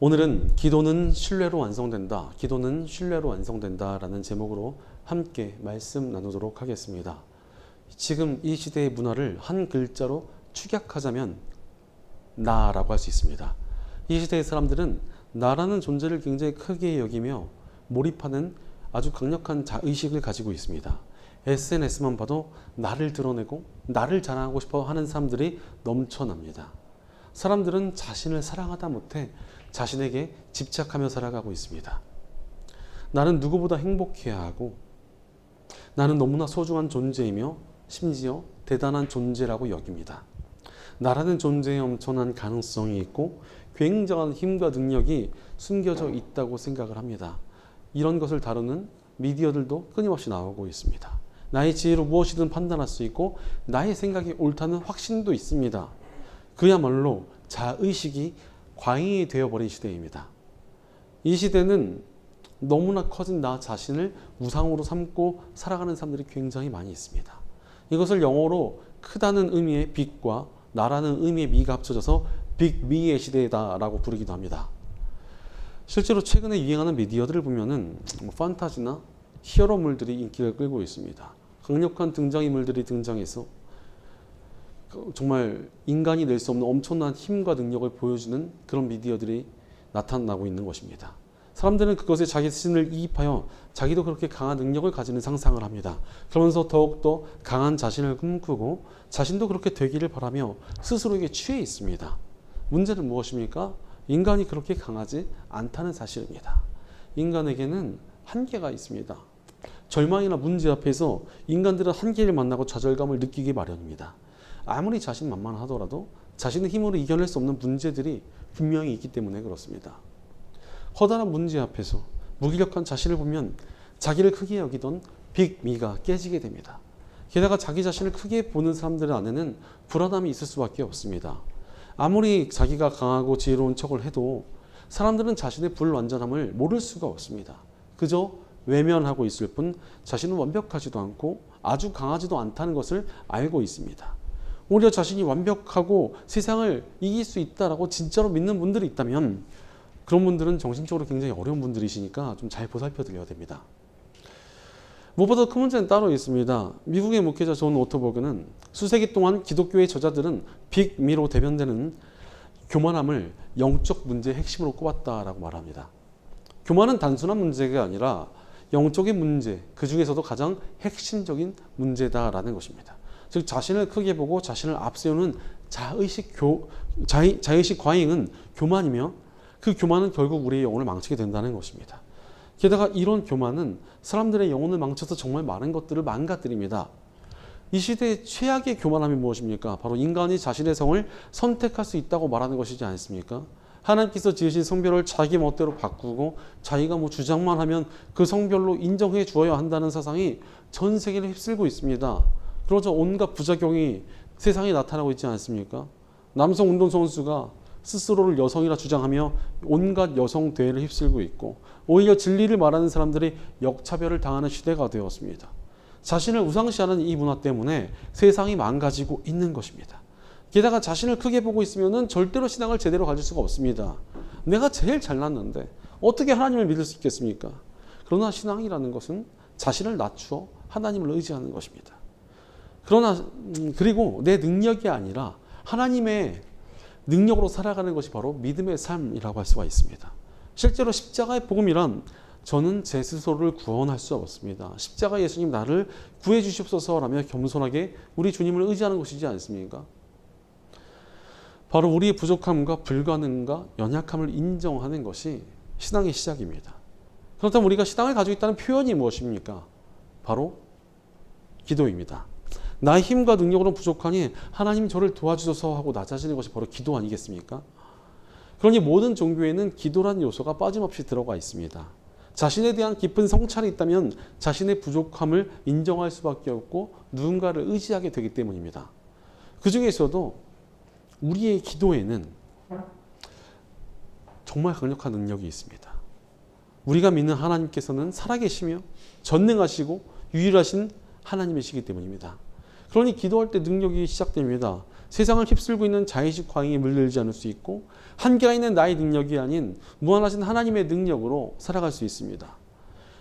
오늘은 기도는 신뢰로 완성된다. 기도는 신뢰로 완성된다. 라는 제목으로 함께 말씀 나누도록 하겠습니다. 지금 이 시대의 문화를 한 글자로 축약하자면 나라고 할 수 있습니다. 이 시대의 사람들은 나라는 존재를 굉장히 크게 여기며 몰입하는 아주 강력한 자의식을 가지고 있습니다. SNS만 봐도 나를 드러내고 나를 자랑하고 싶어 하는 사람들이 넘쳐납니다. 사람들은 자신을 사랑하다 못해 자신에게 집착하며 살아가고 있습니다. 나는 누구보다 행복해야 하고 나는 너무나 소중한 존재이며 심지어 대단한 존재라고 여깁니다. 나라는 존재에 엄청난 가능성이 있고 굉장한 힘과 능력이 숨겨져 있다고 생각을 합니다. 이런 것을 다루는 미디어들도 끊임없이 나오고 있습니다. 나의 지혜로 무엇이든 판단할 수 있고 나의 생각이 옳다는 확신도 있습니다. 그야말로 자의식이 광인이 되어버린 시대입니다. 이 시대는 너무나 커진 나 자신을 우상으로 삼고 살아가는 사람들이 굉장히 많이 있습니다. 이것을 영어로 크다는 의미의 빅과 나라는 의미의 미가 합쳐져서 빅미의 시대다라고 부르기도 합니다. 실제로 최근에 유행하는 미디어들을 보면은 판타지나 히어로물들이 인기를 끌고 있습니다. 강력한 등장인물들이 등장해서 정말 인간이 낼 수 없는 엄청난 힘과 능력을 보여주는 그런 미디어들이 나타나고 있는 것입니다. 사람들은 그것에 자기 자신을 이입하여 자기도 그렇게 강한 능력을 가지는 상상을 합니다. 그러면서 더욱더 강한 자신을 꿈꾸고 자신도 그렇게 되기를 바라며 스스로에게 취해 있습니다. 문제는 무엇입니까? 인간이 그렇게 강하지 않다는 사실입니다. 인간에게는 한계가 있습니다. 절망이나 문제 앞에서 인간들은 한계를 만나고 좌절감을 느끼기 마련입니다. 아무리 자신만만하더라도 자신의 힘으로 이겨낼 수 없는 문제들이 분명히 있기 때문에 그렇습니다. 커다란 문제 앞에서 무기력한 자신을 보면 자기를 크게 여기던 빅미가 깨지게 됩니다. 게다가 자기 자신을 크게 보는 사람들 안에는 불안함이 있을 수밖에 없습니다. 아무리 자기가 강하고 지혜로운 척을 해도 사람들은 자신의 불완전함을 모를 수가 없습니다. 그저 외면하고 있을 뿐 자신은 완벽하지도 않고 아주 강하지도 않다는 것을 알고 있습니다. 오히려 자신이 완벽하고 세상을 이길 수 있다라고 진짜로 믿는 분들이 있다면 그런 분들은 정신적으로 굉장히 어려운 분들이시니까 좀 잘 보살펴 드려야 됩니다. 무엇보다 큰 문제는 따로 있습니다. 미국의 목회자 존 오토버그는 수세기 동안 기독교의 저자들은 빅미로 대변되는 교만함을 영적 문제의 핵심으로 꼽았다라고 말합니다. 교만은 단순한 문제가 아니라 영적인 문제, 그 중에서도 가장 핵심적인 문제다라는 것입니다. 즉 자신을 크게 보고 자신을 앞세우는 자의식 과잉은 교만이며 그 교만은 결국 우리의 영혼을 망치게 된다는 것입니다. 게다가 이런 교만은 사람들의 영혼을 망쳐서 정말 많은 것들을 망가뜨립니다. 이 시대의 최악의 교만함이 무엇입니까? 바로 인간이 자신의 성을 선택할 수 있다고 말하는 것이지 않습니까? 하나님께서 지으신 성별을 자기 멋대로 바꾸고 자기가 주장만 하면 그 성별로 인정해 주어야 한다는 사상이 전 세계를 휩쓸고 있습니다. 그러자 온갖 부작용이 세상에 나타나고 있지 않습니까? 남성 운동선수가 스스로를 여성이라 주장하며 온갖 여성 대회를 휩쓸고 있고 오히려 진리를 말하는 사람들이 역차별을 당하는 시대가 되었습니다. 자신을 우상시하는 이 문화 때문에 세상이 망가지고 있는 것입니다. 게다가 자신을 크게 보고 있으면 절대로 신앙을 제대로 가질 수가 없습니다. 내가 제일 잘났는데 어떻게 하나님을 믿을 수 있겠습니까? 그러나 신앙이라는 것은 자신을 낮추어 하나님을 의지하는 것입니다. 그리고 내 능력이 아니라 하나님의 능력으로 살아가는 것이 바로 믿음의 삶이라고 할 수가 있습니다. 실제로 십자가의 복음이란 저는 제 스스로를 구원할 수 없습니다. 십자가 예수님 나를 구해 주시옵소서라며 겸손하게 우리 주님을 의지하는 것이지 않습니까? 바로 우리의 부족함과 불가능과 연약함을 인정하는 것이 신앙의 시작입니다. 그렇다면 우리가 신앙을 가지고 있다는 표현이 무엇입니까? 바로 기도입니다. 나의 힘과 능력으로 부족하니 하나님 저를 도와주소서 하고 낮아지는 것이 바로 기도 아니겠습니까? 그러니 모든 종교에는 기도라는 요소가 빠짐없이 들어가 있습니다. 자신에 대한 깊은 성찰이 있다면 자신의 부족함을 인정할 수밖에 없고 누군가를 의지하게 되기 때문입니다. 그 중에서도 우리의 기도에는 정말 강력한 능력이 있습니다. 우리가 믿는 하나님께서는 살아계시며 전능하시고 유일하신 하나님이시기 때문입니다. 그러니 기도할 때 능력이 시작됩니다. 세상을 휩쓸고 있는 자의식 과잉에 물들지 않을 수 있고 한계가 있는 나의 능력이 아닌 무한하신 하나님의 능력으로 살아갈 수 있습니다.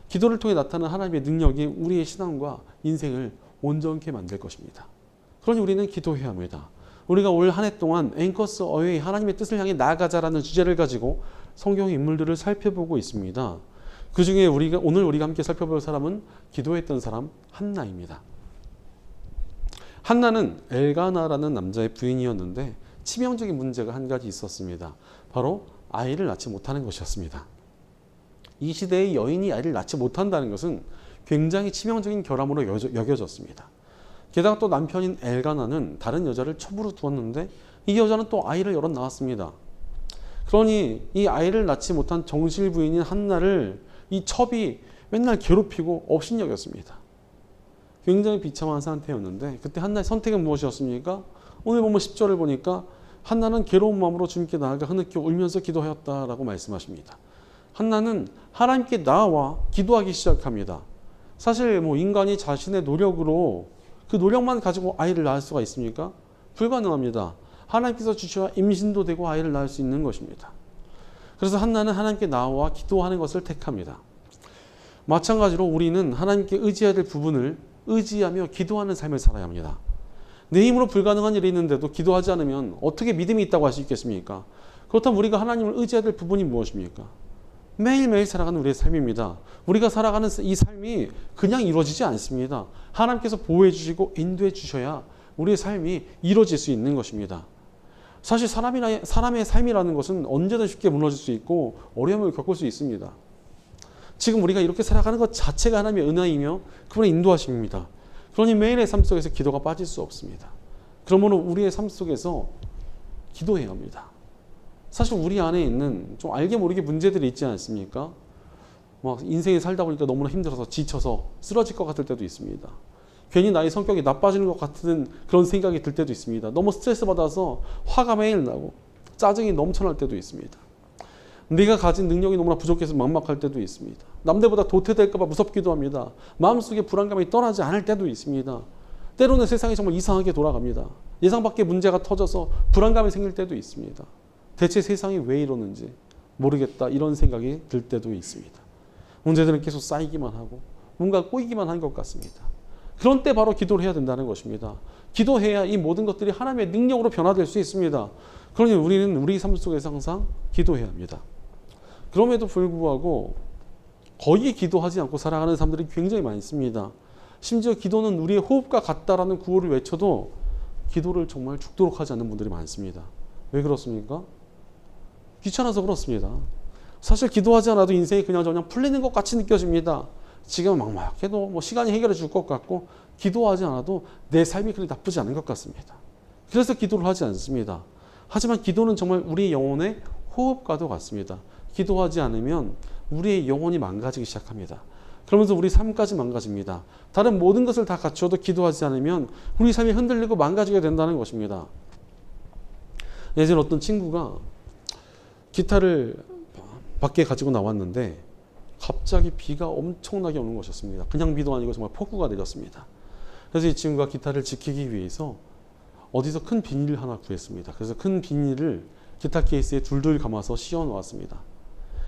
기도를 통해 나타나는 하나님의 능력이 우리의 신앙과 인생을 온전케 만들 것입니다. 그러니 우리는 기도해야 합니다. 우리가 올 한 해 동안 앵커스 어웨이 하나님의 뜻을 향해 나아가자라는 주제를 가지고 성경의 인물들을 살펴보고 있습니다. 그 중에 오늘 우리가 함께 살펴볼 사람은 기도했던 사람 한나입니다. 한나는 엘가나라는 남자의 부인이었는데 치명적인 문제가 한 가지 있었습니다. 바로 아이를 낳지 못하는 것이었습니다. 이 시대의 여인이 아이를 낳지 못한다는 것은 굉장히 치명적인 결함으로 여겨졌습니다. 게다가 또 남편인 엘가나는 다른 여자를 첩으로 두었는데 이 여자는 또 아이를 여럿 낳았습니다. 그러니 이 아이를 낳지 못한 정실 부인인 한나를 이 첩이 맨날 괴롭히고 업신여겼습니다. 굉장히 비참한 상태였는데 그때 한나의 선택은 무엇이었습니까? 오늘 보면 10절을 보니까 한나는 괴로운 마음으로 주님께 나아가 흐느껴 울면서 기도하였다라고 말씀하십니다. 한나는 하나님께 나아와 기도하기 시작합니다. 사실 인간이 자신의 노력으로 그 노력만 가지고 아이를 낳을 수가 있습니까? 불가능합니다. 하나님께서 주셔야 임신도 되고 아이를 낳을 수 있는 것입니다. 그래서 한나는 하나님께 나아와 기도하는 것을 택합니다. 마찬가지로 우리는 하나님께 의지해야 될 부분을 의지하며 기도하는 삶을 살아야 합니다. 내 힘으로 불가능한 일이 있는데도 기도하지 않으면 어떻게 믿음이 있다고 할 수 있겠습니까? 그렇다면 우리가 하나님을 의지해야 될 부분이 무엇입니까? 매일매일 살아가는 우리의 삶입니다. 우리가 살아가는 이 삶이 그냥 이루어지지 않습니다. 하나님께서 보호해 주시고 인도해 주셔야 우리의 삶이 이루어질 수 있는 것입니다. 사실 사람의 삶이라는 것은 언제든 쉽게 무너질 수 있고 어려움을 겪을 수 있습니다. 지금 우리가 이렇게 살아가는 것 자체가 하나님의 은혜이며 그분의 인도하심입니다. 그러니 매일의 삶 속에서 기도가 빠질 수 없습니다. 그러므로 우리의 삶 속에서 기도해야 합니다. 사실 우리 안에 있는 좀 알게 모르게 문제들이 있지 않습니까? 막 인생에 살다 보니까 너무나 힘들어서 지쳐서 쓰러질 것 같을 때도 있습니다. 괜히 나의 성격이 나빠지는 것 같은 그런 생각이 들 때도 있습니다. 너무 스트레스 받아서 화가 매일 나고 짜증이 넘쳐날 때도 있습니다. 내가 가진 능력이 너무나 부족해서 막막할 때도 있습니다. 남들보다 도태될까 봐 무섭기도 합니다. 마음속에 불안감이 떠나지 않을 때도 있습니다. 때로는 세상이 정말 이상하게 돌아갑니다. 예상 밖의 문제가 터져서 불안감이 생길 때도 있습니다. 대체 세상이 왜 이러는지 모르겠다 이런 생각이 들 때도 있습니다. 문제들은 계속 쌓이기만 하고 뭔가 꼬이기만 한 것 같습니다. 그런 때 바로 기도를 해야 된다는 것입니다. 기도해야 이 모든 것들이 하나님의 능력으로 변화될 수 있습니다. 그러니 우리는 우리 삶 속에서 항상 기도해야 합니다. 그럼에도 불구하고 거의 기도하지 않고 살아가는 사람들이 굉장히 많습니다. 심지어 기도는 우리의 호흡과 같다라는 구호를 외쳐도 기도를 정말 죽도록 하지 않는 분들이 많습니다. 왜 그렇습니까? 귀찮아서 그렇습니다. 사실 기도하지 않아도 인생이 그냥 풀리는 것 같이 느껴집니다. 지금 막막해도 시간이 해결해 줄 것 같고 기도하지 않아도 내 삶이 그리 나쁘지 않은 것 같습니다. 그래서 기도를 하지 않습니다. 하지만 기도는 정말 우리 영혼의 호흡과도 같습니다. 기도하지 않으면 우리의 영혼이 망가지기 시작합니다. 그러면서 우리 삶까지 망가집니다. 다른 모든 것을 다 갖추어도 기도하지 않으면 우리 삶이 흔들리고 망가지게 된다는 것입니다. 예전에 어떤 친구가 기타를 밖에 가지고 나왔는데 갑자기 비가 엄청나게 오는 것이었습니다. 그냥 비도 아니고 정말 폭우가 내렸습니다. 그래서 이 친구가 기타를 지키기 위해서 어디서 큰 비닐을 하나 구했습니다. 그래서 큰 비닐을 기타 케이스에 둘둘 감아서 씌워 놓았습니다.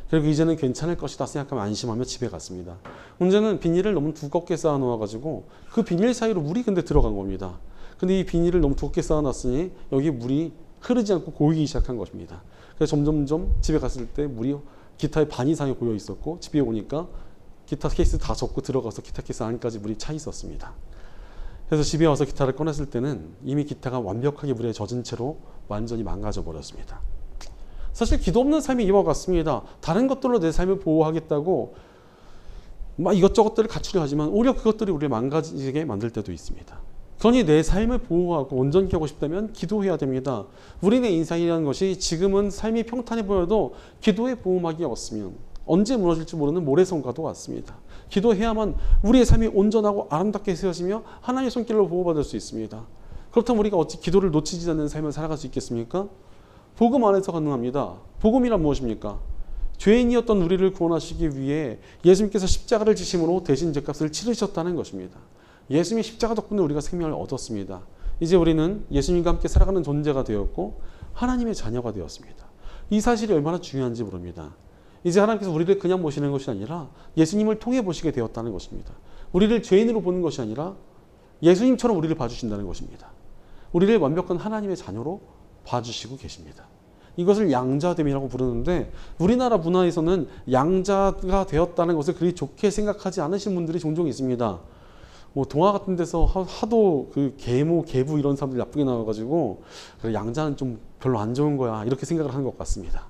그리고 이제는 괜찮을 것이다 생각하며 안심하며 집에 갔습니다. 문제는 비닐을 너무 두껍게 쌓아 놓아가지고 그 비닐 사이로 물이 근데 들어간 겁니다. 근데 이 비닐을 너무 두껍게 쌓아 놨으니 여기 물이 흐르지 않고 고이기 시작한 것입니다. 그래서 점점점 집에 갔을 때 물이 기타의 반 이상이 고여 있었고 집에 오니까 기타 케이스 다 접고 들어가서 기타 케이스 안까지 물이 차 있었습니다. 그래서 집에 와서 기타를 꺼냈을 때는 이미 기타가 완벽하게 물에 젖은 채로 완전히 망가져 버렸습니다. 사실 기도 없는 삶이 이와 같습니다. 다른 것들로 내 삶을 보호하겠다고 막 이것저것들을 갖추려 하지만 오히려 그것들이 우리를 망가지게 만들 때도 있습니다. 그러니 내 삶을 보호하고 온전케 하고 싶다면 기도해야 됩니다. 우리의 인생이라는 것이 지금은 삶이 평탄해 보여도 기도의 보호막이 없으면 언제 무너질지 모르는 모래성과도 같습니다. 기도해야만 우리의 삶이 온전하고 아름답게 세워지며 하나님의 손길로 보호받을 수 있습니다. 그렇다면 우리가 어찌 기도를 놓치지 않는 삶을 살아갈 수 있겠습니까? 복음 안에서 가능합니다. 복음이란 무엇입니까? 죄인이었던 우리를 구원하시기 위해 예수님께서 십자가를 지심으로 대신 죄값을 치르셨다는 것입니다. 예수님의 십자가 덕분에 우리가 생명을 얻었습니다. 이제 우리는 예수님과 함께 살아가는 존재가 되었고 하나님의 자녀가 되었습니다. 이 사실이 얼마나 중요한지 모릅니다. 이제 하나님께서 우리를 그냥 보시는 것이 아니라 예수님을 통해 보시게 되었다는 것입니다. 우리를 죄인으로 보는 것이 아니라 예수님처럼 우리를 봐주신다는 것입니다. 우리를 완벽한 하나님의 자녀로 봐주시고 계십니다. 이것을 양자됨이라고 부르는데 우리나라 문화에서는 양자가 되었다는 것을 그리 좋게 생각하지 않으신 분들이 종종 있습니다. 뭐 동화 같은 데서 하도 그 계모, 계부 이런 사람들이 나쁘게 나와가지고 양자는 좀 별로 안 좋은 거야 이렇게 생각을 하는 것 같습니다.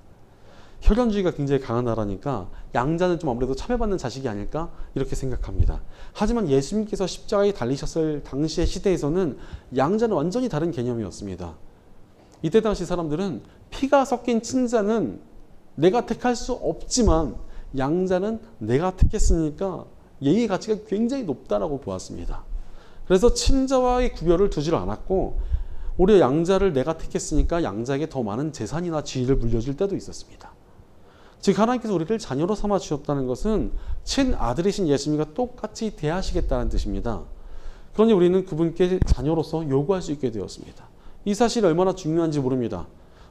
혈연주의가 굉장히 강한 나라니까 양자는 좀 아무래도 차별받는 자식이 아닐까 이렇게 생각합니다. 하지만 예수님께서 십자가에 달리셨을 당시의 시대에서는 양자는 완전히 다른 개념이었습니다. 이때 당시 사람들은 피가 섞인 친자는 내가 택할 수 없지만 양자는 내가 택했으니까 예의 가치가 굉장히 높다라고 보았습니다. 그래서 친자와의 구별을 두지를 않았고 오히려 양자를 내가 택했으니까 양자에게 더 많은 재산이나 지위를 물려줄 때도 있었습니다. 즉 하나님께서 우리를 자녀로 삼아 주셨다는 것은 친아들이신 예수님과 똑같이 대하시겠다는 뜻입니다. 그러니 우리는 그분께 자녀로서 요구할 수 있게 되었습니다. 이 사실이 얼마나 중요한지 모릅니다.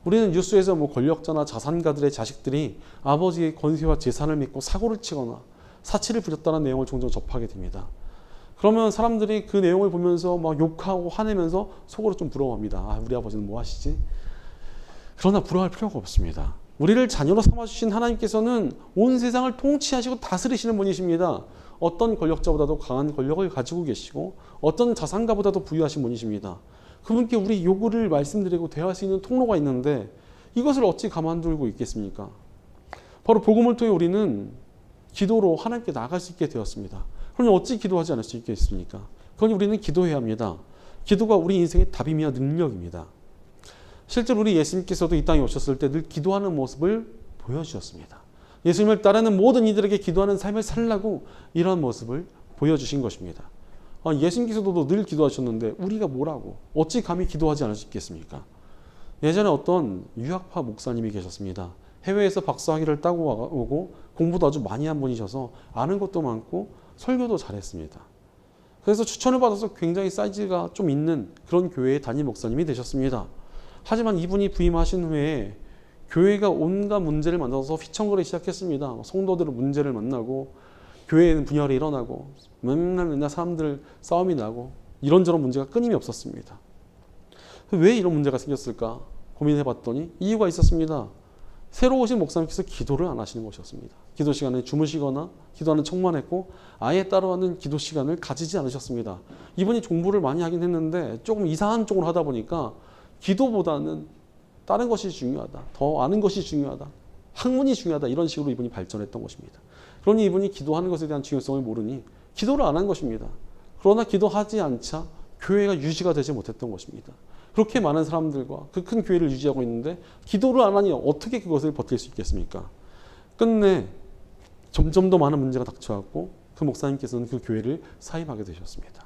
우리는 뉴스에서 뭐 권력자나 자산가들의 자식들이 아버지의 권세와 재산을 믿고 사고를 치거나 사치를 부렸다는 내용을 종종 접하게 됩니다. 그러면 사람들이 그 내용을 보면서 막 욕하고 화내면서 속으로 좀 부러워합니다. 아, 우리 아버지는 뭐 하시지? 그러나 부러워할 필요가 없습니다. 우리를 자녀로 삼아주신 하나님께서는 온 세상을 통치하시고 다스리시는 분이십니다. 어떤 권력자보다도 강한 권력을 가지고 계시고 어떤 자산가보다도 부유하신 분이십니다. 그분께 우리 요구를 말씀드리고 대할 수 있는 통로가 있는데 이것을 어찌 가만두고 있겠습니까? 바로 복음을 통해 우리는 기도로 하나님께 나아갈 수 있게 되었습니다. 그러니 어찌 기도하지 않을 수 있겠습니까? 그러니 우리는 기도해야 합니다. 기도가 우리 인생의 답이며 능력입니다. 실제로 우리 예수님께서도 이 땅에 오셨을 때 늘 기도하는 모습을 보여주셨습니다. 예수님을 따르는 모든 이들에게 기도하는 삶을 살라고 이러한 모습을 보여주신 것입니다. 예수님께서도 늘 기도하셨는데 우리가 뭐라고 어찌 감히 기도하지 않을 수 있겠습니까? 예전에 어떤 유학파 목사님이 계셨습니다. 해외에서 박사학위를 따고 오고 공부도 아주 많이 한 분이셔서 아는 것도 많고 설교도 잘했습니다. 그래서 추천을 받아서 굉장히 사이즈가 좀 있는 그런 교회의 담임 목사님이 되셨습니다. 하지만 이분이 부임하신 후에 교회가 온갖 문제를 만들어서 휘청거리기 시작했습니다. 성도들의 문제를 만나고 교회에는 분열이 일어나고 맨날 사람들 싸움이 나고 이런저런 문제가 끊임이 없었습니다. 왜 이런 문제가 생겼을까 고민해봤더니 이유가 있었습니다. 새로 오신 목사님께서 기도를 안 하시는 것이었습니다. 기도 시간에 주무시거나 기도하는 척만 했고 아예 따라하는 기도 시간을 가지지 않으셨습니다. 이분이 공부를 많이 하긴 했는데 조금 이상한 쪽으로 하다 보니까 기도보다는 다른 것이 중요하다. 더 아는 것이 중요하다. 학문이 중요하다. 이런 식으로 이분이 발전했던 것입니다. 그러니 이분이 기도하는 것에 대한 중요성을 모르니 기도를 안 한 것입니다. 그러나 기도하지 않자 교회가 유지가 되지 못했던 것입니다. 그렇게 많은 사람들과 그 큰 교회를 유지하고 있는데 기도를 안 하니 어떻게 그것을 버틸 수 있겠습니까? 끝내 점점 더 많은 문제가 닥쳐왔고 그 목사님께서는 그 교회를 사임하게 되셨습니다.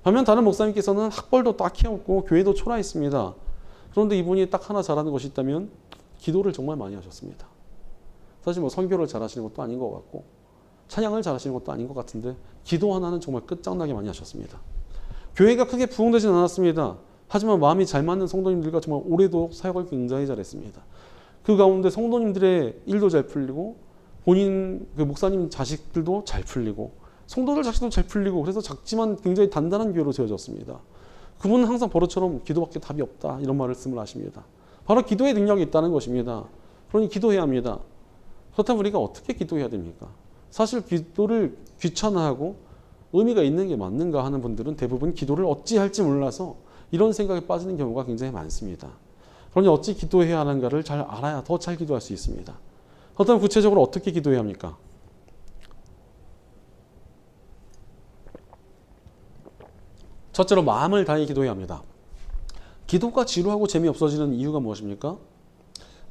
반면 다른 목사님께서는 학벌도 딱히 없고 교회도 초라했습니다. 그런데 이분이 딱 하나 잘하는 것이 있다면 기도를 정말 많이 하셨습니다. 사실 뭐 선교를 잘하시는 것도 아닌 것 같고 찬양을 잘하시는 것도 아닌 것 같은데 기도 하나는 정말 끝장나게 많이 하셨습니다. 교회가 크게 부흥되지는 않았습니다. 하지만 마음이 잘 맞는 성도님들과 정말 오래도록 사역을 굉장히 잘했습니다. 그 가운데 성도님들의 일도 잘 풀리고 본인 그 목사님 자식들도 잘 풀리고 성도들 자식도 잘 풀리고 그래서 작지만 굉장히 단단한 교회로 세워졌습니다. 그분은 항상 버릇처럼 기도밖에 답이 없다 이런 말씀을 하십니다. 바로 기도의 능력이 있다는 것입니다. 그러니 기도해야 합니다. 그렇다면 우리가 어떻게 기도해야 됩니까? 사실 기도를 귀찮아하고 의미가 있는 게 맞는가 하는 분들은 대부분 기도를 어찌 할지 몰라서 이런 생각에 빠지는 경우가 굉장히 많습니다. 그러니 어찌 기도해야 하는가를 잘 알아야 더 잘 기도할 수 있습니다. 그렇다면 구체적으로 어떻게 기도해야 합니까? 첫째로 마음을 다해 기도해야 합니다. 기도가 지루하고 재미없어지는 이유가 무엇입니까?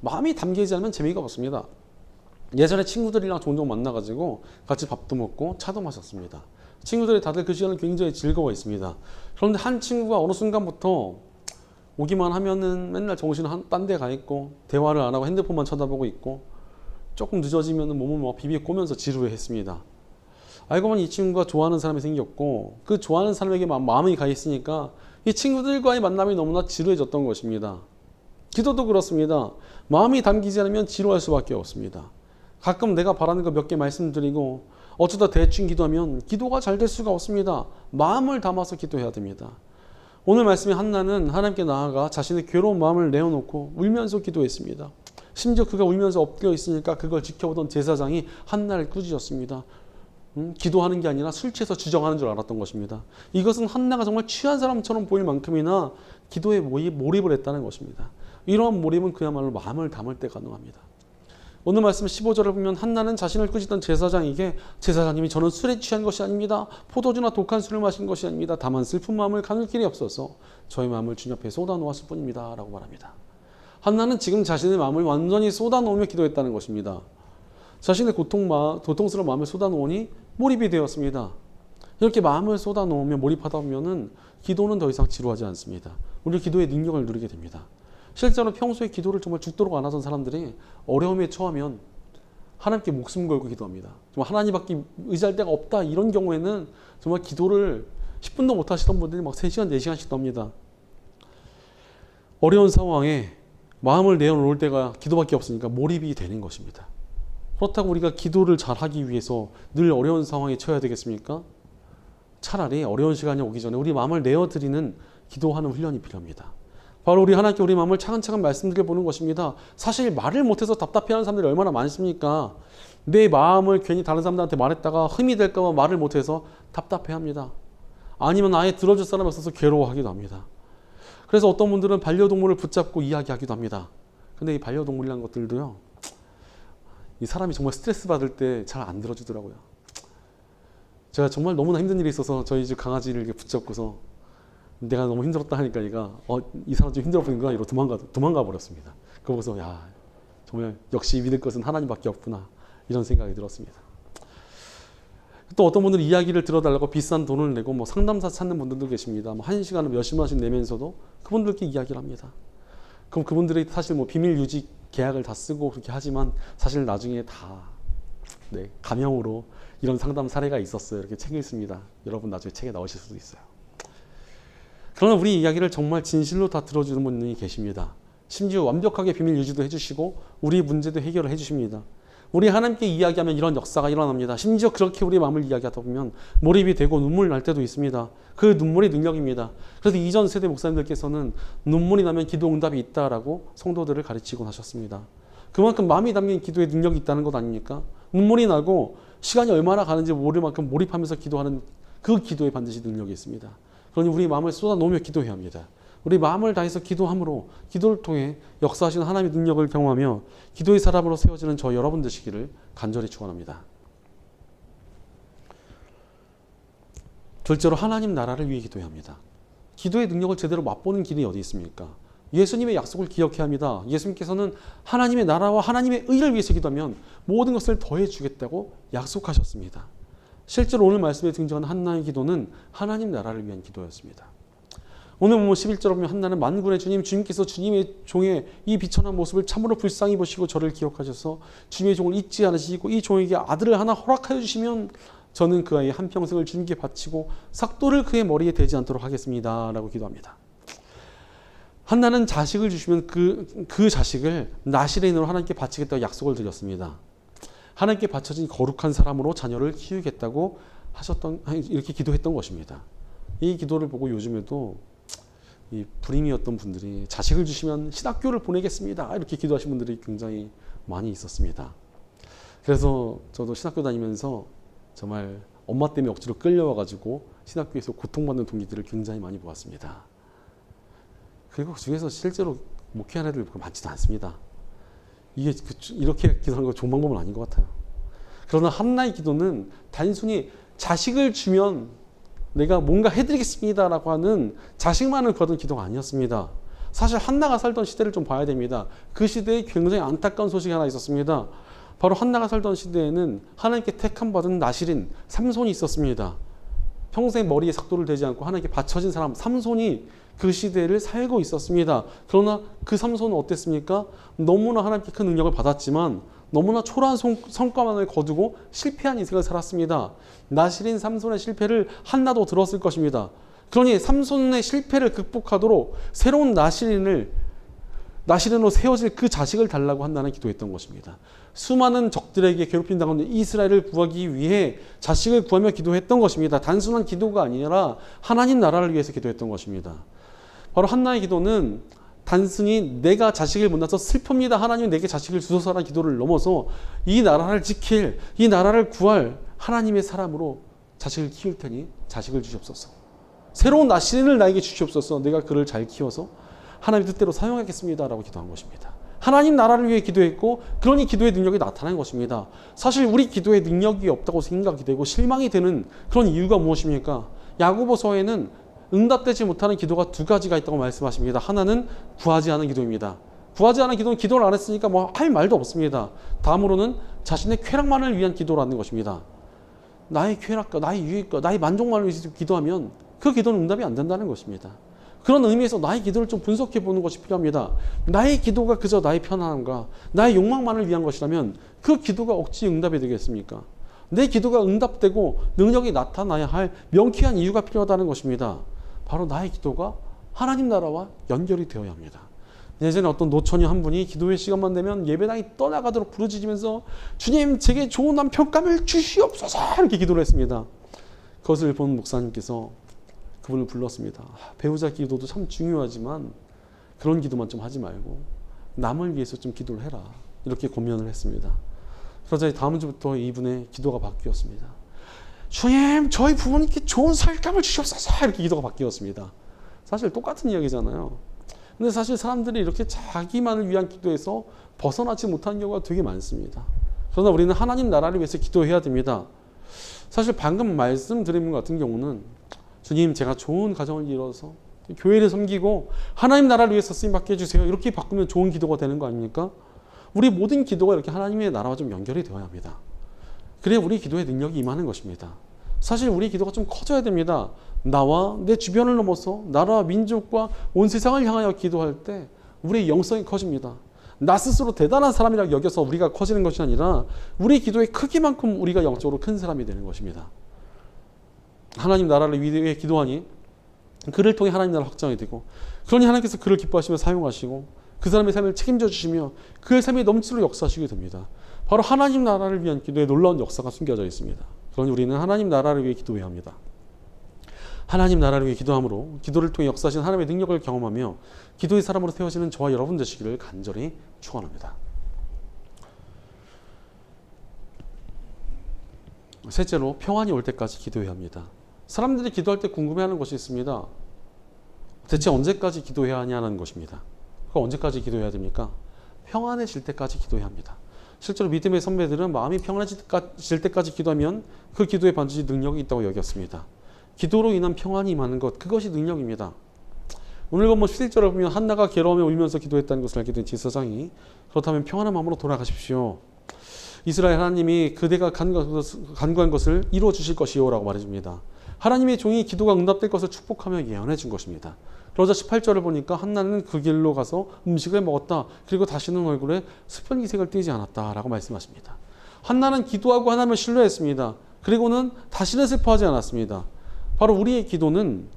마음이 담기지 않으면 재미가 없습니다. 예전에 친구들이랑 종종 만나가지고 같이 밥도 먹고 차도 마셨습니다. 친구들이 다들 그 시간을 굉장히 즐거워했습니다. 그런데 한 친구가 어느 순간부터 오기만 하면은 맨날 정신은 딴 데 가 있고 대화를 안 하고 핸드폰만 쳐다보고 있고 조금 늦어지면은 몸을 막 비비고 꼬면서 지루해했습니다. 알고 보니 이 친구가 좋아하는 사람이 생겼고 그 좋아하는 사람에게 마음이 가 있으니까 이 친구들과의 만남이 너무나 지루해졌던 것입니다. 기도도 그렇습니다. 마음이 담기지 않으면 지루할 수밖에 없습니다. 가끔 내가 바라는 거 몇 개 말씀드리고 어쩌다 대충 기도하면 기도가 잘 될 수가 없습니다. 마음을 담아서 기도해야 됩니다. 오늘 말씀의 한나는 하나님께 나아가 자신의 괴로운 마음을 내어놓고 울면서 기도했습니다. 심지어 그가 울면서 엎드려 있으니까 그걸 지켜보던 제사장이 한나를 꾸짖었습니다. 기도하는 게 아니라 술 취해서 주정하는 줄 알았던 것입니다. 이것은 한나가 정말 취한 사람처럼 보일 만큼이나 기도에 몰입을 했다는 것입니다. 이러한 몰입은 그야말로 마음을 담을 때 가능합니다. 오늘 말씀 15절을 보면 한나는 자신을 꾸짖던 제사장에게 제사장님이 저는 술에 취한 것이 아닙니다. 포도주나 독한 술을 마신 것이 아닙니다. 다만 슬픈 마음을 가눌 길이 없어서 저의 마음을 주님 앞에 쏟아놓았을 뿐입니다. 라고 말합니다. 한나는 지금 자신의 마음을 완전히 쏟아놓으며 기도했다는 것입니다. 자신의 고통스러운 마음을 쏟아놓으니 몰입이 되었습니다. 이렇게 마음을 쏟아놓으며 몰입하다 보면은 기도는 더 이상 지루하지 않습니다. 우리 기도의 능력을 누리게 됩니다. 실제로 평소에 기도를 정말 죽도록 안 하던 사람들이 어려움에 처하면 하나님께 목숨 걸고 기도합니다. 정말 하나님밖에 의지할 데가 없다 이런 경우에는 정말 기도를 10분도 못 하시던 분들이 막 3시간, 4시간씩 떱니다. 어려운 상황에 마음을 내어놓을 때가 기도밖에 없으니까 몰입이 되는 것입니다. 그렇다고 우리가 기도를 잘하기 위해서 늘 어려운 상황에 처해야 되겠습니까? 차라리 어려운 시간이 오기 전에 우리 마음을 내어드리는 기도하는 훈련이 필요합니다. 바로 우리 하나님께 우리 마음을 차근차근 말씀드려보는 것입니다. 사실 말을 못해서 답답해하는 사람들이 얼마나 많습니까? 내 마음을 괜히 다른 사람들한테 말했다가 흠이 될까 봐 말을 못해서 답답해합니다. 아니면 아예 들어줄 사람이 없어서 괴로워하기도 합니다. 그래서 어떤 분들은 반려동물을 붙잡고 이야기하기도 합니다. 근데 이 반려동물이라는 것들도요, 이 사람이 정말 스트레스 받을 때 잘 안 들어주더라고요. 제가 정말 너무나 힘든 일이 있어서 저희 집 강아지를 이렇게 붙잡고서 내가 너무 힘들었다 하니까 얘가 이 사람 좀 힘들어 보이는구나 이러고 도망가 버렸습니다. 그거 보고서 야 정말 역시 믿을 것은 하나님밖에 없구나 이런 생각이 들었습니다. 또 어떤 분들은 이야기를 들어달라고 비싼 돈을 내고 뭐 상담사 찾는 분들도 계십니다. 뭐 1시간에 몇십만 원씩 내면서도 그분들께 이야기를 합니다. 그럼 그분들이 사실 뭐 비밀 유지 계약을 다 쓰고 그렇게 하지만 사실 나중에 다 가명으로 이런 상담 사례가 있었어요. 이렇게 책이 있습니다. 여러분 나중에 책에 나오실 수도 있어요. 그러나 우리 이야기를 정말 진실로 다 들어주는 분이 계십니다. 심지어 완벽하게 비밀 유지도 해주시고 우리 문제도 해결을 해주십니다. 우리 하나님께 이야기하면 이런 역사가 일어납니다. 심지어 그렇게 우리 마음을 이야기하다 보면 몰입이 되고 눈물 날 때도 있습니다. 그 눈물이 능력입니다. 그래서 이전 세대 목사님들께서는 눈물이 나면 기도 응답이 있다라고 성도들을 가르치곤 하셨습니다. 그만큼 마음이 담긴 기도에 능력이 있다는 것 아닙니까? 눈물이 나고 시간이 얼마나 가는지 모를 만큼 몰입하면서 기도하는 그 기도에 반드시 능력이 있습니다. 그러니 우리 마음을 쏟아놓으며 기도해야 합니다. 우리 마음을 다해서 기도함으로 기도를 통해 역사하시는 하나님의 능력을 경험하며 기도의 사람으로 세워지는 저 여러분 되시기를 간절히 축원합니다. 둘째로 하나님 나라를 위해 기도해야 합니다. 기도의 능력을 제대로 맛보는 길이 어디 있습니까? 예수님의 약속을 기억해야 합니다. 예수님께서는 하나님의 나라와 하나님의 의를 위해서 기도하면 모든 것을 더해 주겠다고 약속하셨습니다. 실제로 오늘 말씀에 등장하는 한나의 기도는 하나님 나라를 위한 기도였습니다. 오늘 보면 11절 보면 한나는 만군의 주님께서 주님의 종의 이 비천한 모습을 참으로 불쌍히 보시고 저를 기억하셔서 주님의 종을 잊지 않으시고 이 종에게 아들을 하나 허락하여 주시면 저는 그 아이의 한평생을 주님께 바치고 삭도를 그의 머리에 대지 않도록 하겠습니다. 라고 기도합니다. 한나는 자식을 주시면 그 자식을 나실인으로 하나님께 바치겠다고 약속을 드렸습니다. 하나님께 바쳐진 거룩한 사람으로 자녀를 키우겠다고 이렇게 기도했던 것입니다. 이 기도를 보고 요즘에도 이 불임이었던 분들이 자식을 주시면 신학교를 보내겠습니다. 이렇게 기도하신 분들이 굉장히 많이 있었습니다. 그래서 저도 신학교 다니면서 정말 엄마 때문에 억지로 끌려와가지고 신학교에서 고통받는 동기들을 굉장히 많이 보았습니다. 그리고 그 중에서 실제로 목회하는 애들 많지도 않습니다. 이게 이렇게 기도하는 건 좋은 방법은 아닌 것 같아요. 그러나 한나의 기도는 단순히 자식을 주면 내가 뭔가 해드리겠습니다라고 하는 자식만을 거둔 기도가 아니었습니다. 사실 한나가 살던 시대를 좀 봐야 됩니다. 그 시대에 굉장히 안타까운 소식이 하나 있었습니다. 바로 한나가 살던 시대에는 하나님께 택함 받은 나실인 삼손이 있었습니다. 평생 머리에 삭도를 대지 않고 하나님께 바쳐진 사람 삼손이 그 시대를 살고 있었습니다. 그러나 그 삼손은 어땠습니까? 너무나 하나님께 큰 능력을 받았지만 너무나 초라한 성과만을 거두고 실패한 인생을 살았습니다. 나실인 삼손의 실패를 한나도 들었을 것입니다. 그러니 삼손의 실패를 극복하도록 새로운 나시린으로 세워질 그 자식을 달라고 한나는 기도했던 것입니다. 수많은 적들에게 괴롭힘 당하는 이스라엘을 구하기 위해 자식을 구하며 기도했던 것입니다. 단순한 기도가 아니라 하나님 나라를 위해서 기도했던 것입니다. 바로 한나의 기도는 단순히 내가 자식을 못 낳아서 슬픕니다, 하나님 내게 자식을 주소서라는 기도를 넘어서 이 나라를 지킬, 이 나라를 구할 하나님의 사람으로 자식을 키울 테니 자식을 주시옵소서. 새로운 나시린을 나에게 주시옵소서. 내가 그를 잘 키워서 하나님의 뜻대로 사용하겠습니다 라고 기도한 것입니다. 하나님 나라를 위해 기도했고, 그러니 기도의 능력이 나타난 것입니다. 사실 우리 기도에 능력이 없다고 생각이 되고 실망이 되는 그런 이유가 무엇입니까? 야고보서에는 응답되지 못하는 기도가 두 가지가 있다고 말씀하십니다. 하나는 구하지 않은 기도입니다. 구하지 않은 기도는 기도를 안 했으니까 뭐 할 말도 없습니다. 다음으로는 자신의 쾌락만을 위한 기도라는 것입니다. 나의 쾌락과 나의 유익과 나의 만족만을 위해서 기도하면 그 기도는 응답이 안 된다는 것입니다. 그런 의미에서 나의 기도를 좀 분석해 보는 것이 필요합니다. 나의 기도가 그저 나의 편안함과 나의 욕망만을 위한 것이라면 그 기도가 어찌 응답이 되겠습니까? 내 기도가 응답되고 능력이 나타나야 할 명쾌한 이유가 필요하다는 것입니다. 바로 나의 기도가 하나님 나라와 연결이 되어야 합니다. 예전에 어떤 노처녀 한 분이 기도의 시간만 되면 예배당이 떠나가도록 부르짖으면서 주님 제게 좋은 남편감을 주시옵소서 이렇게 기도를 했습니다. 그것을 본 목사님께서 그분을 불렀습니다. 배우자 기도도 참 중요하지만 그런 기도만 좀 하지 말고 남을 위해서 좀 기도를 해라 이렇게 권면을 했습니다. 그러자 다음 주부터 이분의 기도가 바뀌었습니다. 주님 저희 부모님께 좋은 살감을 주시옵소서 이렇게 기도가 바뀌었습니다. 사실 똑같은 이야기잖아요. 근데 사실 사람들이 이렇게 자기만을 위한 기도에서 벗어나지 못하는 경우가 되게 많습니다. 그러나 우리는 하나님 나라를 위해서 기도해야 됩니다. 사실 방금 말씀드린 것 같은 경우는 주님 제가 좋은 가정을 이뤄서 교회를 섬기고 하나님 나라를 위해서 쓰임받게 해주세요 이렇게 바꾸면 좋은 기도가 되는 거 아닙니까? 우리 모든 기도가 이렇게 하나님의 나라와 좀 연결이 되어야 합니다. 그래야 우리 기도의 능력이 임하는 것입니다. 사실 우리 기도가 좀 커져야 됩니다. 나와 내 주변을 넘어서 나라와 민족과 온 세상을 향하여 기도할 때 우리의 영성이 커집니다. 나 스스로 대단한 사람이라고 여겨서 우리가 커지는 것이 아니라 우리 기도의 크기만큼 우리가 영적으로 큰 사람이 되는 것입니다. 하나님 나라를 위해 기도하니 그를 통해 하나님 나라 확장이 되고, 그러니 하나님께서 그를 기뻐하시며 사용하시고 그 사람의 삶을 책임져 주시며 그의 삶이 넘치도록 역사하시게 됩니다. 바로 하나님 나라를 위한 기도에 놀라운 역사가 숨겨져 있습니다. 그러니 우리는 하나님 나라를 위해 기도해야 합니다. 하나님 나라를 위해 기도함으로 기도를 통해 역사하신 하나님의 능력을 경험하며 기도의 사람으로 세워지는 저와 여러분 되시기를 간절히 축원합니다. 셋째로 평안이 올 때까지 기도해야 합니다. 사람들이 기도할 때 궁금해하는 것이 있습니다. 대체 언제까지 기도해야 하냐는 것입니다. 그럼 언제까지 기도해야 됩니까? 평안해질 때까지 기도해야 합니다. 실제로 믿음의 선배들은 마음이 평안해질 때까지 기도하면 그 기도에 반드시 능력이 있다고 여겼습니다. 기도로 인한 평안이 임하는 것, 그것이 능력입니다. 오늘 본문 11절을 보면 한나가 괴로워하며 울면서 기도했다는 것을 알게 된 제사장이 그렇다면 평안한 마음으로 돌아가십시오. 이스라엘 하나님이 그대가 간구한 것을 이루어 주실 것이요 라고 말해줍니다. 하나님의 종이 기도가 응답될 것을 축복하며 예언해 준 것입니다. 그러자 18절을 보니까 한나는 그 길로 가서 음식을 먹었다. 그리고 다시는 얼굴에 슬픈 기색을 띠지 않았다 라고 말씀하십니다. 한나는 기도하고 하나님을 신뢰했습니다. 그리고는 다시는 슬퍼하지 않았습니다. 바로 우리의 기도는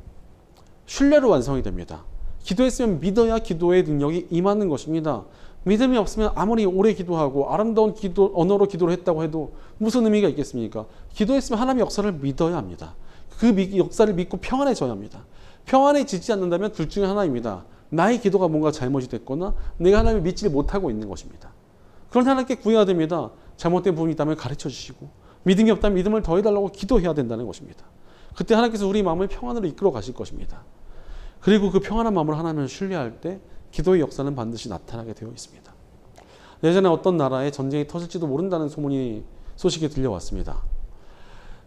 신뢰로 완성이 됩니다. 기도했으면 믿어야 기도의 능력이 임하는 것입니다. 믿음이 없으면 아무리 오래 기도하고 아름다운 언어로 기도를 했다고 해도 무슨 의미가 있겠습니까? 기도했으면 하나님의 역사를 믿어야 합니다. 그 역사를 믿고 평안해져야 합니다. 평안해지지 않는다면 둘 중에 하나입니다. 나의 기도가 뭔가 잘못이 됐거나 내가 하나님을 믿지 못하고 있는 것입니다. 그런 하나님께 구해야 됩니다. 잘못된 부분이 있다면 가르쳐 주시고 믿음이 없다면 믿음을 더해달라고 기도해야 된다는 것입니다. 그때 하나님께서 우리 마음을 평안으로 이끌어 가실 것입니다. 그리고 그 평안한 마음으로 하나님을 신뢰할 때 기도의 역사는 반드시 나타나게 되어 있습니다. 예전에 어떤 나라에 전쟁이 터질지도 모른다는 소식이 들려왔습니다.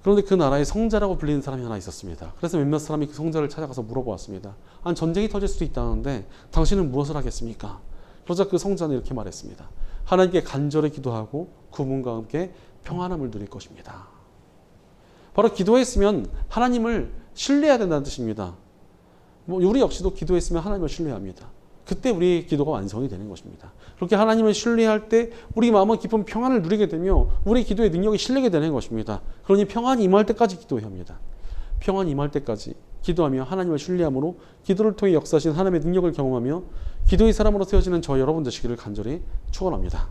그런데 그 나라에 성자라고 불리는 사람이 하나 있었습니다. 그래서 몇몇 사람이 그 성자를 찾아가서 물어보았습니다. 아니, 전쟁이 터질 수도 있다는데 당신은 무엇을 하겠습니까? 그러자 그 성자는 이렇게 말했습니다. 하나님께 간절히 기도하고 그분과 함께 평안함을 누릴 것입니다. 바로 기도했으면 하나님을 신뢰해야 된다는 뜻입니다. 우리 역시도 기도했으면 하나님을 신뢰합니다. 그때 우리의 기도가 완성이 되는 것입니다. 그렇게 하나님을 신뢰할 때 우리 마음은 깊은 평안을 누리게 되며 우리 기도의 능력이 실리게 되는 것입니다. 그러니 평안이 임할 때까지 기도해야 합니다. 평안이 임할 때까지 기도하며 하나님을 신뢰함으로 기도를 통해 역사하신 하나님의 능력을 경험하며 기도의 사람으로 세워지는 저와 여러분 되시기를 간절히 축원합니다.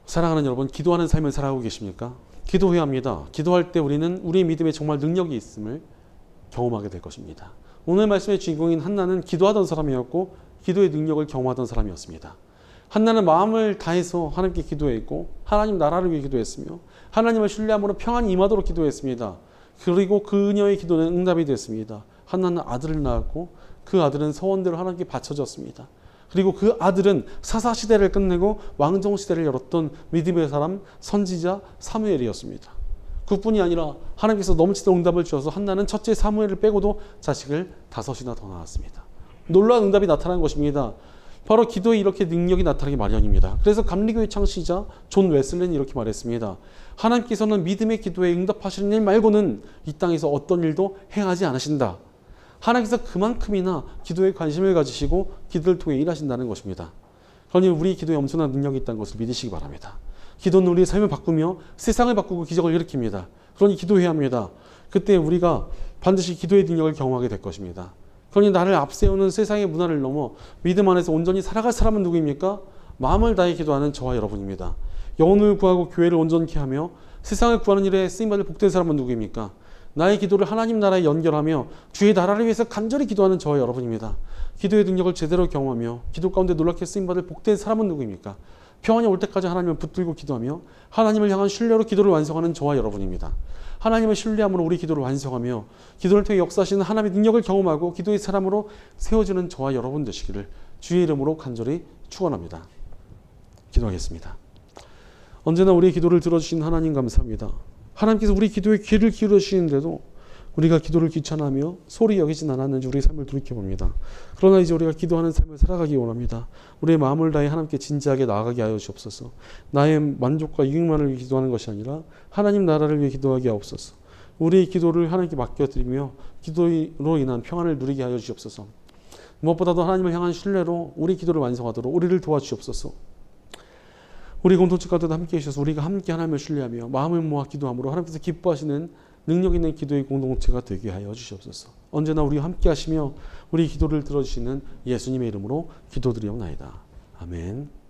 사랑하는 여러분, 기도하는 삶을 살아가고 계십니까? 기도해야 합니다. 기도할 때 우리는 우리의 믿음에 정말 능력이 있음을 경험하게 될 것입니다. 오늘 말씀의 주인공인 한나는 기도하던 사람이었고 기도의 능력을 경험하던 사람이었습니다. 한나는 마음을 다해서 하나님께 기도했고 하나님 나라를 위해 기도했으며 하나님을 신뢰함으로 평안이 임하도록 기도했습니다. 그리고 그녀의 기도는 응답이 됐습니다. 한나는 아들을 낳았고 그 아들은 서원대로 하나님께 바쳐졌습니다. 그리고 그 아들은 사사시대를 끝내고 왕정시대를 열었던 믿음의 사람 선지자 사무엘이었습니다. 그뿐이 아니라 하나님께서 넘치도록 응답을 주셔서 한나는 첫째 사무엘을 빼고도 자식을 5이나 더 낳았습니다. 놀라운 응답이 나타난 것입니다. 바로 기도에 이렇게 능력이 나타나기 마련입니다. 그래서 감리교의 창시자 존 웨슬리는 이렇게 말했습니다. 하나님께서는 믿음의 기도에 응답하시는 일 말고는 이 땅에서 어떤 일도 행하지 않으신다. 하나님께서 그만큼이나 기도에 관심을 가지시고 기도를 통해 일하신다는 것입니다. 그러니 우리 기도에 엄청난 능력이 있다는 것을 믿으시기 바랍니다. 기도는 우리의 삶을 바꾸며 세상을 바꾸고 기적을 일으킵니다. 그러니 기도해야 합니다. 그때 우리가 반드시 기도의 능력을 경험하게 될 것입니다. 그러니 나를 앞세우는 세상의 문화를 넘어 믿음 안에서 온전히 살아갈 사람은 누구입니까? 마음을 다해 기도하는 저와 여러분입니다. 영혼을 구하고 교회를 온전케 하며 세상을 구하는 일에 쓰임받을 복된 사람은 누구입니까? 나의 기도를 하나님 나라에 연결하며 주의 나라를 위해서 간절히 기도하는 저와 여러분입니다. 기도의 능력을 제대로 경험하며 기도 가운데 놀랍게 쓰임받을 복된 사람은 누구입니까? 평안이 올 때까지 하나님을 붙들고 기도하며 하나님을 향한 신뢰로 기도를 완성하는 저와 여러분입니다. 하나님을 신뢰함으로 우리 기도를 완성하며 기도를 통해 역사하시는 하나님의 능력을 경험하고 기도의 사람으로 세워지는 저와 여러분 되시기를 주의 이름으로 간절히 축원합니다. 기도하겠습니다. 언제나 우리의 기도를 들어주신 하나님 감사합니다. 하나님께서 우리 기도에 귀를 기울여 주시는데도 우리가 기도를 귀찮아하며 소리 여기진 않았는지 우리의 삶을 돌이켜봅니다. 그러나 이제 우리가 기도하는 삶을 살아가기 원합니다. 우리의 마음을 다해 하나님께 진지하게 나아가게 하여 주옵소서. 나의 만족과 이익만을 위해 기도하는 것이 아니라 하나님 나라를 위해 기도하게 하옵소서. 우리의 기도를 하나님께 맡겨드리며 기도로 인한 평안을 누리게 하여 주옵소서. 무엇보다도 하나님을 향한 신뢰로 우리 기도를 완성하도록 우리를 도와주옵소서. 우리 공동체 가운데도 함께해 주셔서 우리가 함께 하나님을 신뢰하며 마음을 모아 기도함으로 하나님께서 기뻐하시는 능력 있는 기도의 공동체가 되게 하여 주시옵소서. 언제나 우리와 함께 하시며 우리 기도를 들어주시는 예수님의 이름으로 기도드리옵나이다. 아멘.